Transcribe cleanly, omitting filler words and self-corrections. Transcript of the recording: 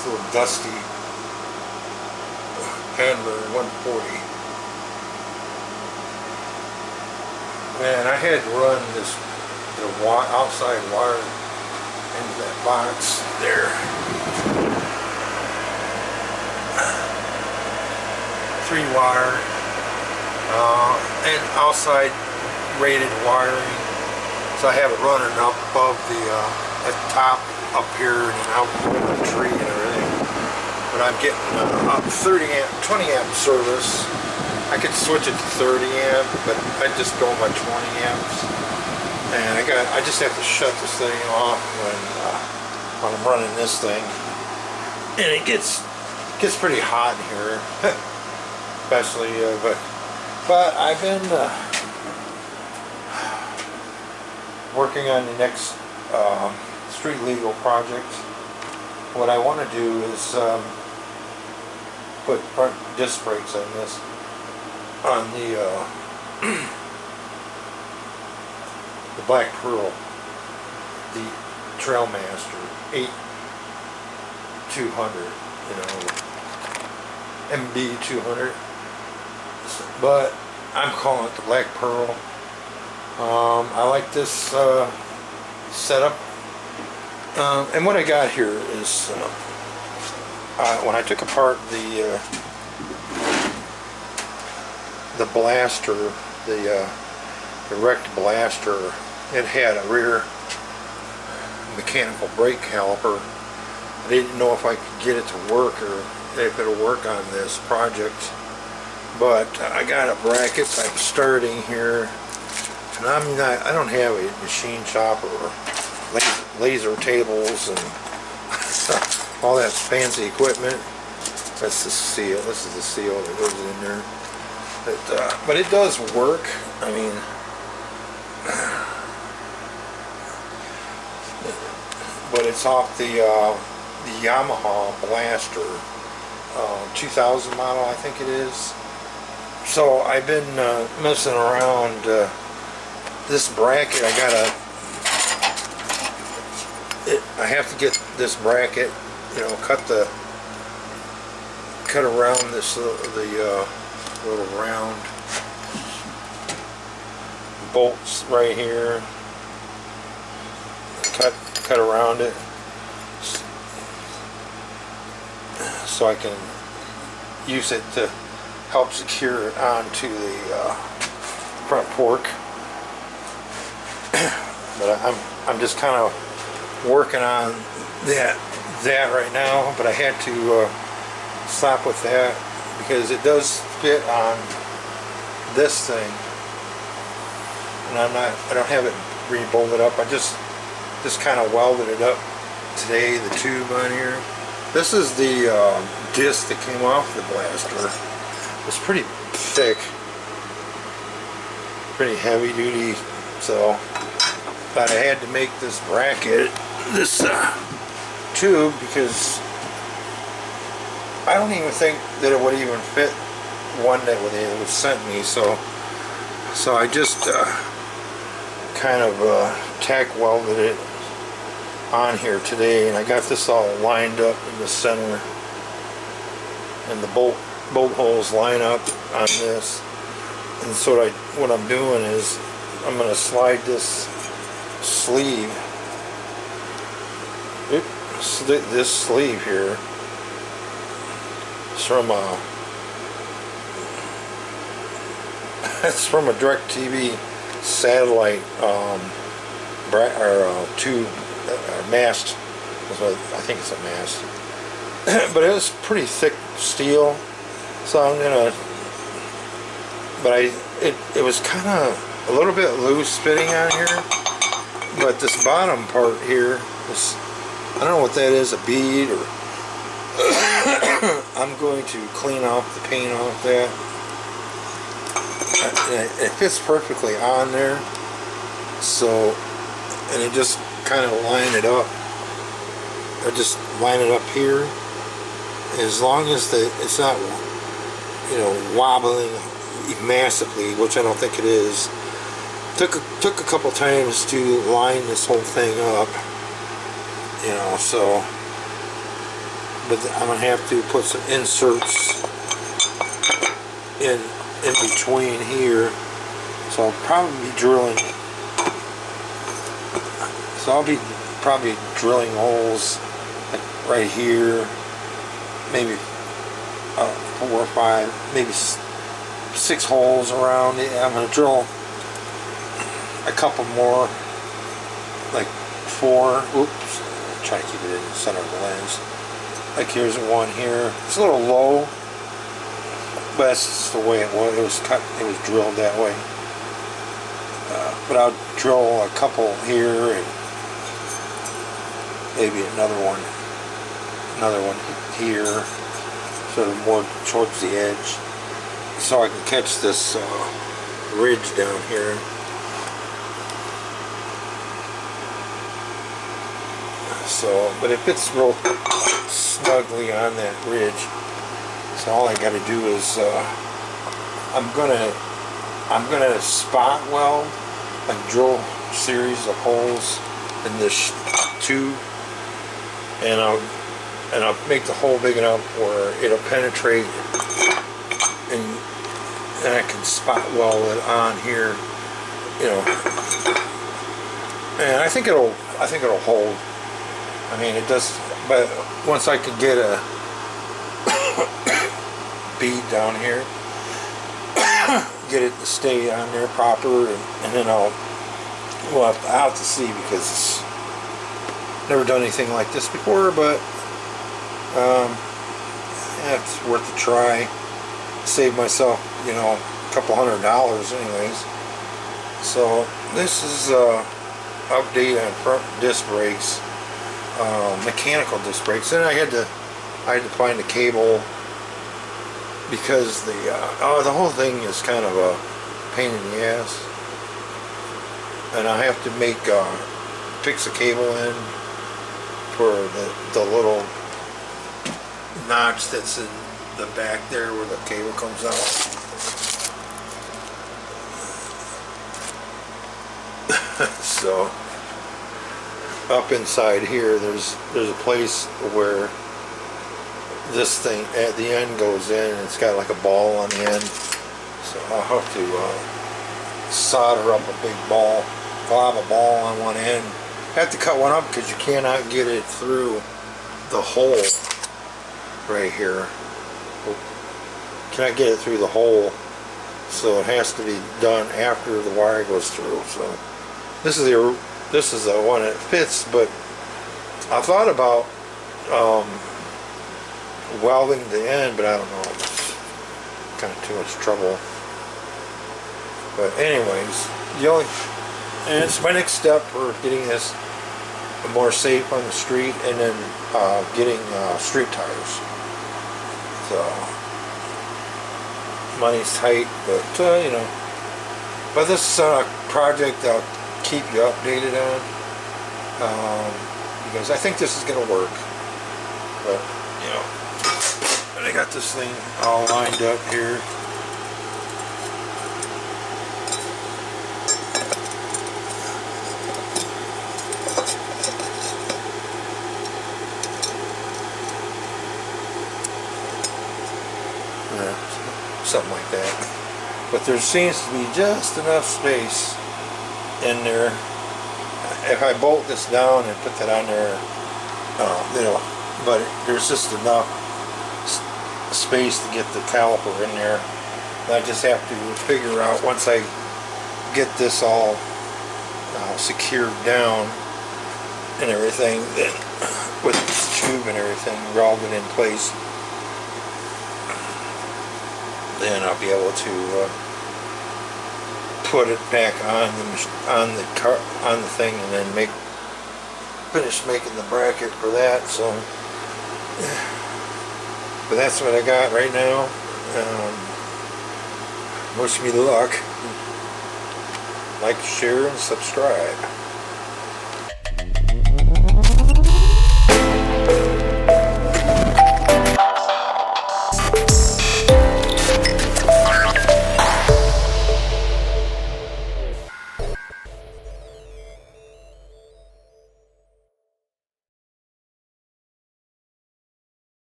This little dusty Handler 140. And I had to run the outside wire into that box there. 3-wire and outside rated wiring. So I have it running up above the at the top up here and out over the tree and everything. But I'm getting up 20 amp service. I could switch it to 30 amp, but I just go my 20 amps. And I just have to shut this thing off when I'm running this thing. And it gets pretty hot in here, especially. But I've been working on the next street legal project. What I want to do is put front disc brakes on this, on the Black Pearl, the Trailmaster 8200, MB 200, but I'm calling it the Black Pearl. I like this setup, and what I got here is when I took apart the blaster, the wrecked blaster, it had a rear mechanical brake caliper. I didn't know if I could get it to work or if it'll work on this project, but I got a bracket. I'm starting here, and I don't have a machine shop or laser tables and all that fancy equipment. That's the seal. This is the seal that goes in there. But it does work. I mean, but it's off the Yamaha Blaster 2000 model, I think it is. So I've been messing around this bracket. I have to get this bracket, cut around this little round bolts right here. Cut around it so I can use it to help secure it onto the front fork. But I'm just kind of working on that right now. But I had to stop with that because it does fit on this thing, and I don't have it re-bolted up. I just kind of welded it up today, the tube on here. This is the disc that came off the blaster. It's pretty thick, pretty heavy duty, so but I had to make this bracket, this tube, because I don't even think that it would even fit one that it was sent me. So I just kind of tack welded it on here today, and I got this all lined up in the center, and the bolt holes line up on this. And so what I'm doing is I'm going to slide this sleeve, this sleeve here. It's from a DirecTV satellite tube mast. I think it's a mast, but it was pretty thick steel. So I'm gonna, but it was kind of a little bit loose fitting on here. But this bottom part here is, I don't know what that is, a bead or. I'm going to clean off the paint off that. It fits perfectly on there. So, and it just kind of line it up. I just line it up here. As long as it's not, wobbling massively, which I don't think it is. Took a couple times to line this whole thing up. So. but I'm gonna have to put some inserts in between here. So I'll probably be drilling. So I'll be probably drilling holes like right here, maybe 4 or 5, maybe 6 holes around it. I'm gonna drill a couple more, like 4. Oops, try to keep it in the center of the lens. Like here's one here. It's a little low, but that's just the way it was. It was cut. It was drilled that way. But I'll drill a couple here and maybe another one here, sort of more towards the edge, so I can catch this ridge down here. So, but it fits real snugly on that ridge. So all I got to do is I'm gonna spot weld, like drill a series of holes in this tube, and I'll make the hole big enough where it'll penetrate, and I can spot weld it on here, you know. And I think it'll hold. I mean, it does, but once I can get a bead down here, get it to stay on there proper, and then I'll have to see, because it's never done anything like this before, but yeah, it's worth a try. Save myself, you know, a couple $100 anyways. So this is update on front disc brakes, mechanical disc brakes. And I had to find a cable, because the whole thing is kind of a pain in the ass, and I have to fix a cable in for the little notch that's in the back there where the cable comes out. So up inside here, there's a place where this thing at the end goes in, and it's got like a ball on the end. So I'll have to solder up a big ball. I'll have a ball on one end. I have to cut one up because you cannot get it through the hole right here. Cannot get it through the hole, so it has to be done after the wire goes through. So this is the one that fits, but I thought about welding the end, but I don't know, it's kind of too much trouble. But anyways, and it's my next step for getting this more safe on the street, and then getting street tires. So money's tight, but you know. But this project I'll keep you updated on, because I think this is going to work. But you know, and I got this thing all lined up here. Something like that. But there seems to be just enough space in there. If I bolt this down and put that on there, you know, but there's just enough space to get the caliper in there. And I just have to figure out, once I get this all secured down and everything, then with this tube and everything welded in place, then I'll be able to put it back on the thing, and then finish making the bracket for that. So, but that's what I got right now. Wish me luck. Like, share, and subscribe.